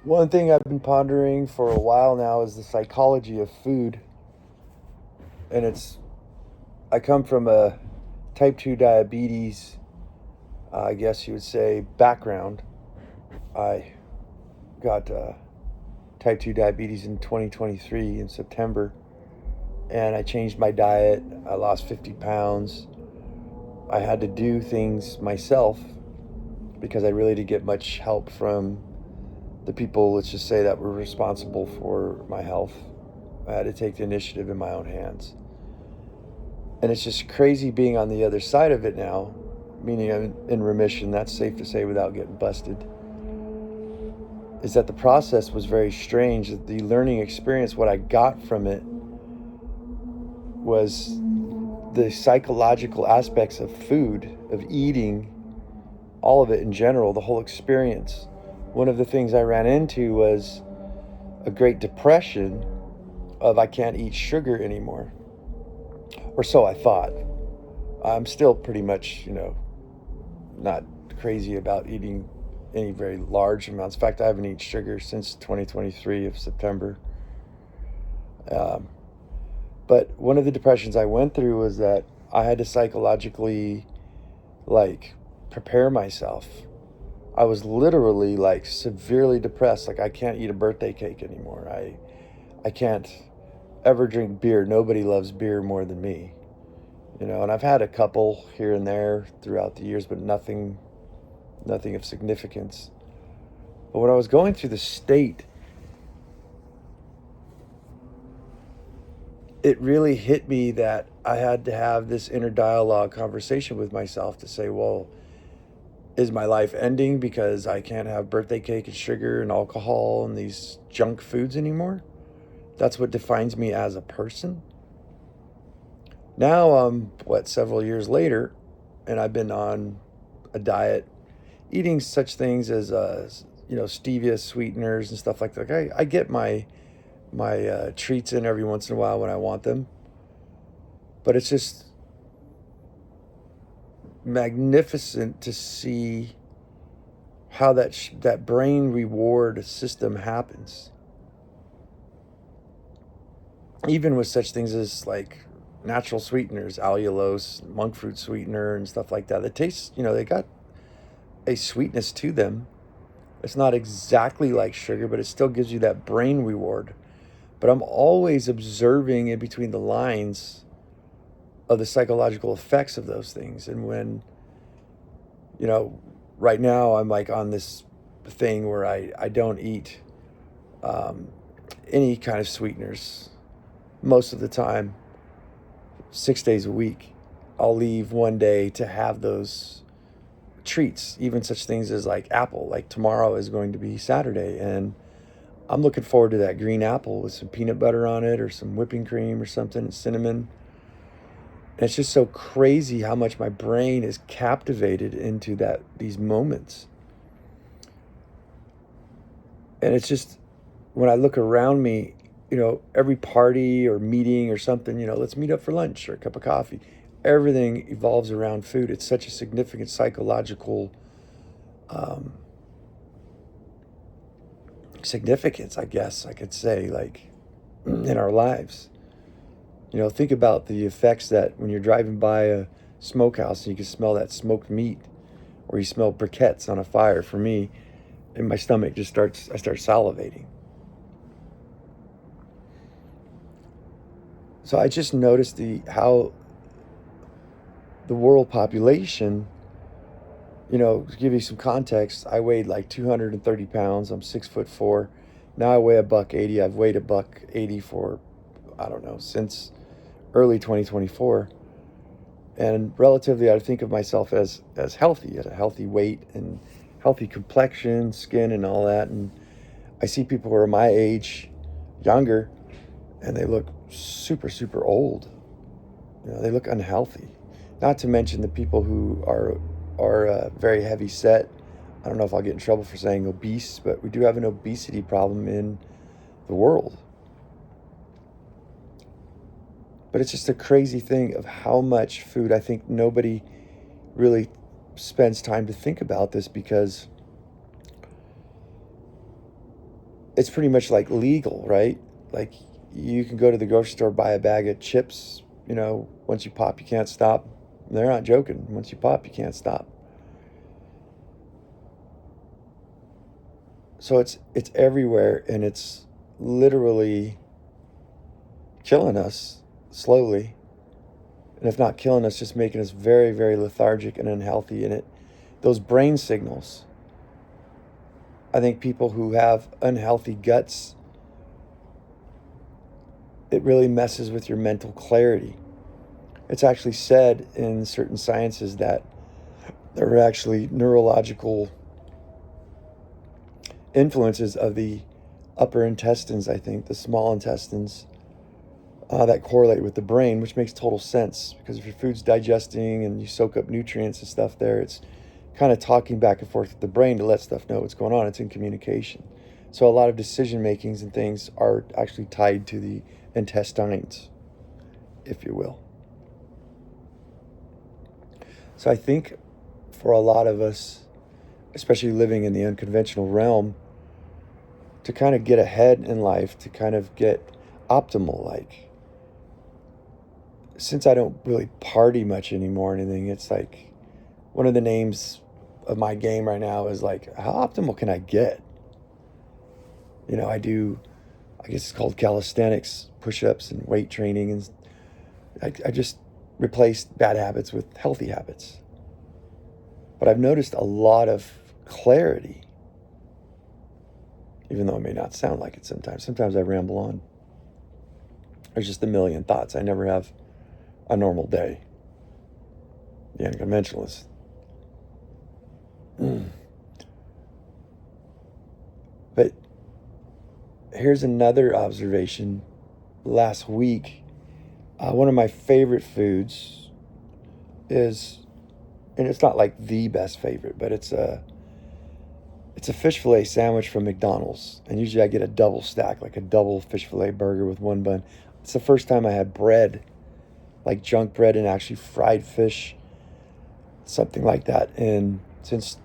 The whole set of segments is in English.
One thing I've been pondering for a while now is the psychology of food. And I come from a type 2 diabetes, I guess you would say, background. I got type 2 diabetes in 2023 in September. And I changed my diet. I lost 50 pounds. I had to do things myself because I really didn't get much help from the people, let's just say, that were responsible for my health. I had to take the initiative in my own hands. And it's just crazy being on the other side of it now, meaning I'm in remission, that's safe to say without getting busted, is that the process was very strange. The learning experience, what I got from it was the psychological aspects of food, of eating, all of it in general, the whole experience. One of the things I ran into was a great depression of I can't eat sugar anymore. Or so I thought. I'm still pretty much, not crazy about eating any very large amounts. In fact, I haven't eaten sugar since 2023 of September. Um, but one of the depressions I went through was that I had to psychologically, like, prepare myself. I was literally like severely depressed. Like I can't eat a birthday cake anymore. I can't ever drink beer. Nobody loves beer more than me. And I've had a couple here and there throughout the years, but nothing of significance. But when I was going through the state, it really hit me that I had to have this inner dialogue conversation with myself to say, well, is my life ending because I can't have birthday cake and sugar and alcohol and these junk foods anymore? That's what defines me as a person. Now several years later, and I've been on a diet, eating such things as stevia sweeteners and stuff like that. I get my treats in every once in a while when I want them, but it's just magnificent to see how that brain reward system happens. Even with such things as like natural sweeteners, allulose, monk fruit sweetener, and stuff like that. It tastes, they got a sweetness to them. It's not exactly like sugar, but it still gives you that brain reward. But I'm always observing in between the lines of the psychological effects of those things. And when, you know, right now I'm like on this thing where I don't eat um, any kind of sweeteners most of the time, 6 days a week. I'll leave one day to have those treats, even such things as like apple. Like tomorrow is going to be Saturday, and I'm looking forward to that green apple with some peanut butter on it or some whipping cream or something, and cinnamon. And it's just so crazy how much my brain is captivated into these moments. And it's just when I look around me, every party or meeting or something, let's meet up for lunch or a cup of coffee. Everything evolves around food. It's such a significant psychological um, significance, I guess I could say, like in our lives. Think about the effects that when you're driving by a smokehouse and you can smell that smoked meat, or you smell briquettes on a fire. For me, and my stomach I start salivating. So I just noticed the how the world population, to give you some context, I weighed like 230 pounds. I'm 6'4". Now I weigh a buck 80. I've weighed a buck 80 for, I don't know, since early 2024. And relatively, I think of myself as healthy, at a healthy weight and healthy complexion, skin, and all that. And I see people who are my age, younger, and they look super, super old. They look unhealthy. Not to mention the people who are very heavy set. I don't know if I'll get in trouble for saying obese, but we do have an obesity problem in the world. But it's just a crazy thing of how much food. I think nobody really spends time to think about this because it's pretty much like legal, right? Like you can go to the grocery store, buy a bag of chips, once you pop, you can't stop. They're not joking. Once you pop, you can't stop. So it's everywhere, and it's literally killing us slowly. And if not killing us, just making us very, very lethargic and unhealthy. And those brain signals, I think people who have unhealthy guts, it really messes with your mental clarity. It's actually said in certain sciences that there are actually neurological influences of the upper intestines, I think, the small intestines, that correlate with the brain, which makes total sense, because if your food's digesting and you soak up nutrients and stuff there, it's kind of talking back and forth with the brain to let stuff know what's going on. It's in communication. So a lot of decision makings and things are actually tied to the intestines, if you will. So I think for a lot of us, especially living in the unconventional realm, to kind of get ahead in life, to kind of get optimal, like, since I don't really party much anymore or anything, it's like one of the names of my game right now is like, how optimal can I get? I guess it's called calisthenics, push-ups and weight training, and I just replaced bad habits with healthy habits. But I've noticed a lot of clarity, even though it may not sound like it sometimes. Sometimes I ramble on. There's just a million thoughts. I never have a normal day. The unconventionalist. But here's another observation. Last week, one of my favorite foods is, and it's not like the best favorite, but it's a fish fillet sandwich from McDonald's. And usually I get a double stack, like a double fish fillet burger with one bun. It's the first time I had bread, like junk bread and actually fried fish, something like that, and since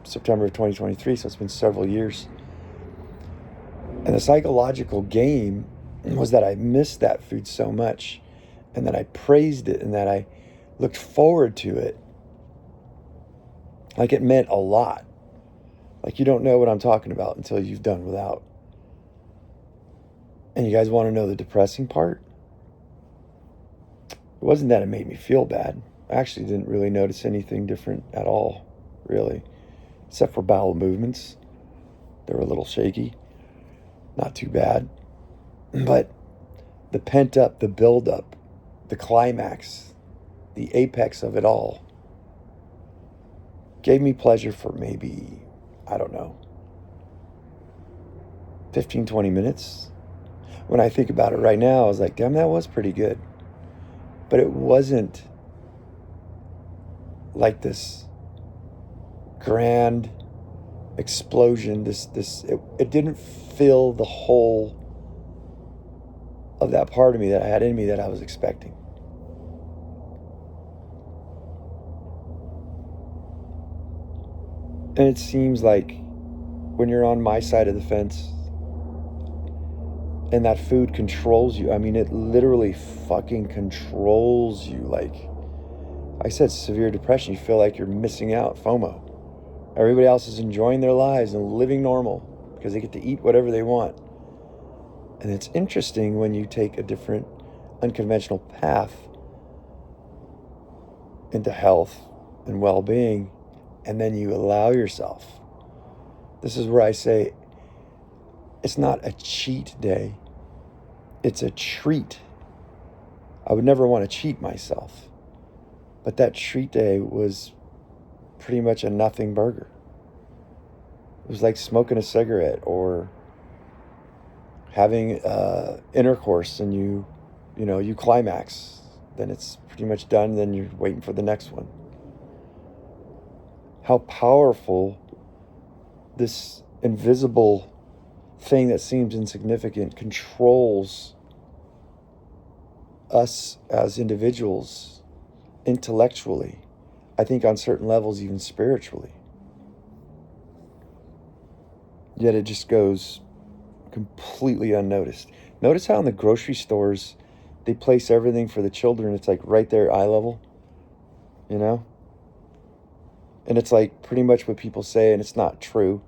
September of 2023, so it's been several years. And the psychological game was that I missed that food so much, and that I praised it, and that I looked forward to it like it meant a lot. Like, you don't know what I'm talking about until you've done without. And you guys want to know the depressing part? It wasn't that it made me feel bad. I actually didn't really notice anything different at all, really, except for bowel movements. They were a little shaky. Not too bad. But the pent up, the build up, the climax, the apex of it all gave me pleasure for maybe, I don't know, 15, 20 minutes. When I think about it right now, I was like, damn, that was pretty good. But it wasn't like this grand explosion. It didn't fill the whole of that part of me that I had in me that I was expecting. And it seems like when you're on my side of the fence and that food controls you, I mean, it literally fucking controls you. Like I said, severe depression, you feel like you're missing out, FOMO. Everybody else is enjoying their lives and living normal because they get to eat whatever they want. And it's interesting when you take a different unconventional path into health and well-being, and then you allow yourself. This is where I say it's not a cheat day. It's a treat. I would never want to cheat myself. But that treat day was pretty much a nothing burger. It was like smoking a cigarette or having intercourse, and you climax. Then it's pretty much done. Then you're waiting for the next one. How powerful this invisible thing that seems insignificant controls us as individuals intellectually, I think on certain levels even spiritually. Yet it just goes completely unnoticed. Notice how in the grocery stores they place everything for the children. It's like right there, eye level, you know? And it's like pretty much what people say, and it's not true.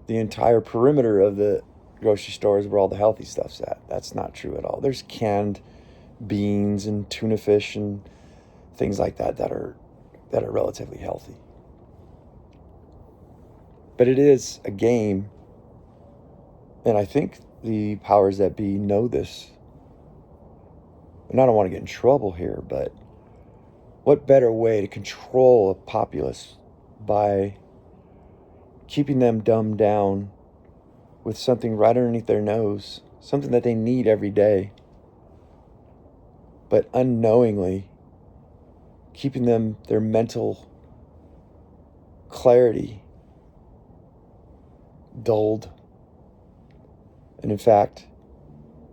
The entire perimeter of the grocery store is where all the healthy stuff's at. That's not true at all. There's canned beans and tuna fish and things like that that are relatively healthy. But it is a game, and I think the powers that be know this. And I don't want to get in trouble here, but what better way to control a populace by keeping them dumbed down with something right underneath their nose, something that they need every day, but unknowingly keeping them, their mental clarity dulled, and in fact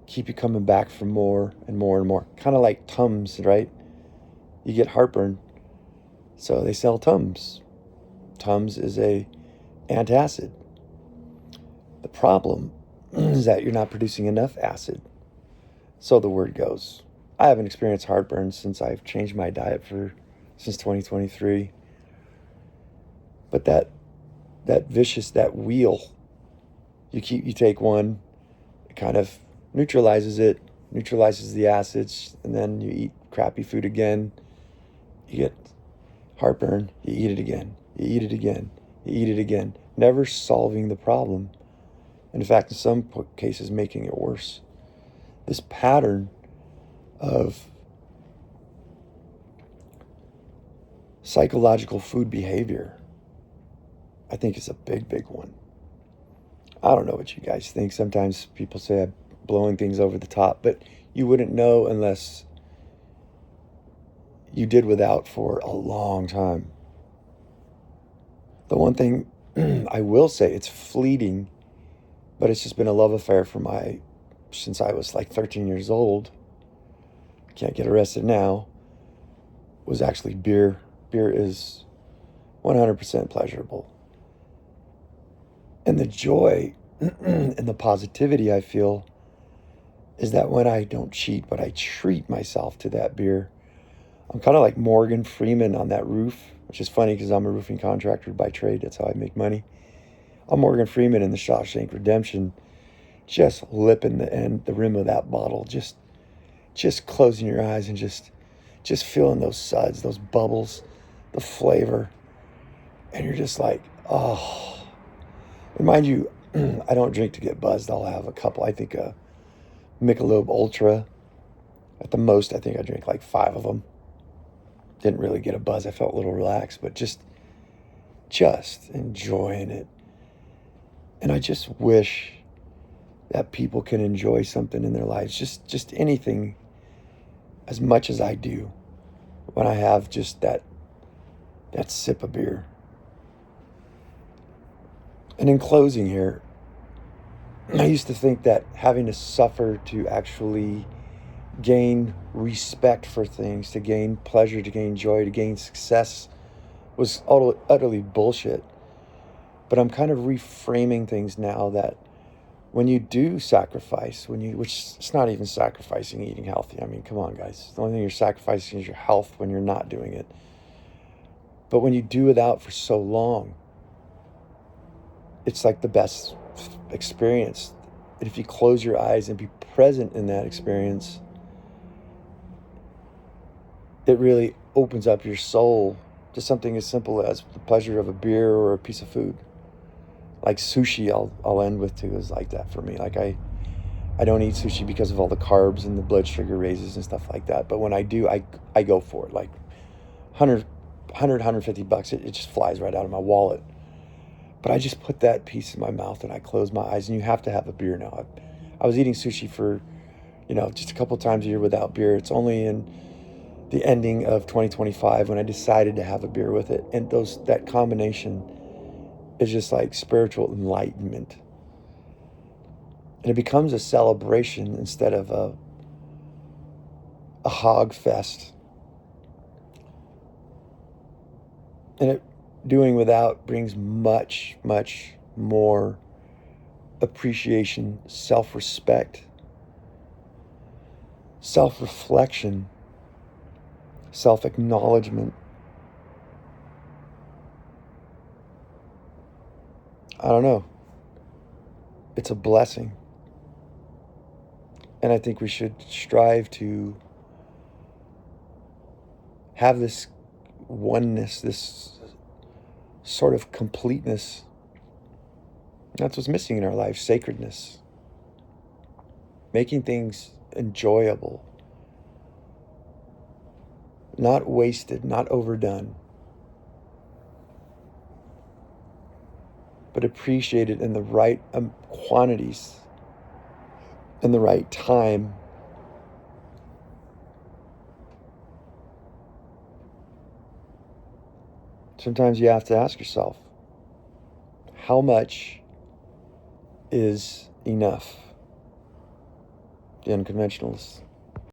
keep you coming back for more and more and more. Kind of like Tums, right? You get heartburn, so they sell Tums. Tums is a antacid. The problem is that you're not producing enough acid, so the word goes. I haven't experienced heartburn since I've changed my diet since 2023. But that vicious, that wheel, you take one, it kind of neutralizes the acids, and then you eat crappy food again. You get heartburn, you eat it again, you eat it again, you eat it again, never solving the problem. In fact, in some cases, making it worse. This pattern of psychological food behavior, I think, is a big, big one. I don't know what you guys think. Sometimes people say I'm blowing things over the top, but you wouldn't know unless you did without for a long time. The one thing I will say, it's fleeting, but it's just been a love affair since I was like 13 years old. Can't get arrested now. Was actually beer. Beer is 100% pleasurable. And the joy and the positivity I feel is that when I don't cheat, but I treat myself to that beer, I'm kind of like Morgan Freeman on that roof, which is funny because I'm a roofing contractor by trade. That's how I make money. I'm Morgan Freeman in the Shawshank Redemption, just lipping the rim of that bottle, just closing your eyes and just feeling those suds, those bubbles, the flavor. And you're just like, oh. And mind you, I don't drink to get buzzed. I'll have a couple. I think a Michelob Ultra. At the most, I think I drank like 5 of them. Didn't really get a buzz. I felt a little relaxed, but just enjoying it. And I just wish that people can enjoy something in their lives, just anything, as much as I do when I have just that sip of beer. And in closing here, I used to think that having to suffer to actually gain respect for things, to gain pleasure, to gain joy, to gain success was utterly bullshit. But I'm kind of reframing things now that when you do sacrifice, which it's not even sacrificing eating healthy. I mean, come on, guys. The only thing you're sacrificing is your health when you're not doing it. But when you do without for so long, it's like the best experience. And if you close your eyes and be present in that experience, it really opens up your soul to something as simple as the pleasure of a beer or a piece of food. Like sushi, I'll end with too, is like that for me. Like I don't eat sushi because of all the carbs and the blood sugar raises and stuff like that. But when I do, I go for it. Like 150 bucks, it just flies right out of my wallet. But I just put that piece in my mouth and I close my eyes, and you have to have a beer now. I was eating sushi for, just a couple times a year without beer. It's only in the ending of 2025 when I decided to have a beer with it. And that combination is just like spiritual enlightenment. And it becomes a celebration instead of a hog fest. And doing without brings much, much more self-appreciation, self-respect, self-reflection, self-acknowledgement. I don't know. It's a blessing. And I think we should strive to have this oneness, this sort of completeness. That's what's missing in our life, sacredness. Making things enjoyable. Not wasted, not overdone. But appreciated in the right quantities, in the right time. Sometimes you have to ask yourself, how much is enough? The unconventionalists.